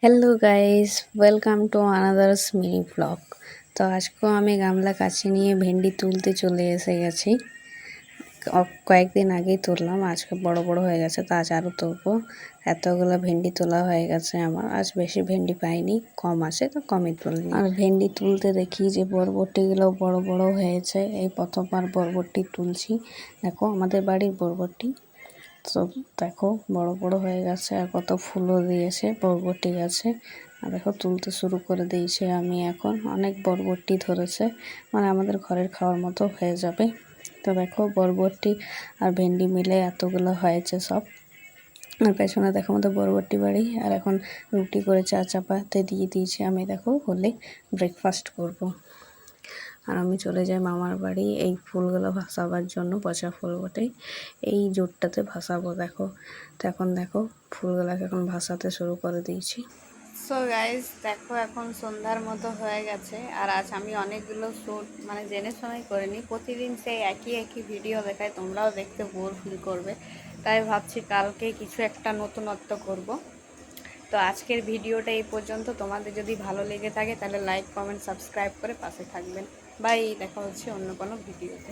Hello guys, welcome to another's mini blog. তো আজকেও আমি গামলা কাছে নিয়ে ভেন্ডি তুলতে চলে এসে গেছি। কয়েকদিন আগেই তুললাম, আজকে বড় বড় হয়ে গেছে, তো আজ আরও তুলবো। এতগুলো ভেন্ডি তোলা হয়ে গেছে আমার। আজ বেশি ভেন্ডি পাইনি, কম আছে তো কমই তুলনি। আর ভেন্ডি তুলতে দেখি যে বরবটিগুলো বড় বড় হয়েছে। এই প্রথমবার বরবটি তুলছি। দেখো আমাদের বাড়ির বরবটি, তো দেখো বড় বড় হয়ে গেছে আর কত ফুলও দিয়েছে বরবটি গাছে। আর দেখো তুলতে শুরু করে দিয়েছে। আমি এখন অনেক বরবটি ধরেছে, মানে আমাদের ঘরের খাওয়ার মতো হয়ে যাবে। তো দেখো বরবটি আর ভেন্ডি মিলে এতগুলো হয়েছে সব। আর পেছনে দেখো আমাদের বরবটি বাড়ি। আর এখন রুটি করে চা চাপাতে দিয়ে দিয়েছি আমি, দেখো হলে ব্রেকফাস্ট করব। আর আমি চলে যাই মামার বাড়ি এই ফুলগুলো ভাসাবার জন্য। পচা ফুল বটে, এই জোটটাতে ভাসাবো। দেখো তো এখন দেখো ফুলগুলোকে এখন ভাসাতে শুরু করে দিয়েছি। সো গাইজ দেখো এখন সন্ধ্যার মতো হয়ে গেছে। আর আজ আমি অনেকগুলো শ্যুট মানে জেনে শুনেই করিনি। প্রতিদিন সেই একই একই ভিডিও দেখায়, তোমরাও দেখতে বোর ফিল করবে। তাই ভাবছি কালকে কিছু একটা নতুনত্ব করব। তো আজকের ভিডিওটা এই পর্যন্ত। তোমাদের যদি ভালো লেগে থাকে তাহলে লাইক কমেন্ট সাবস্ক্রাইব করে পাশে থাকবেন। বাই, দেখা হচ্ছে অন্য কোনো ভিডিওতে।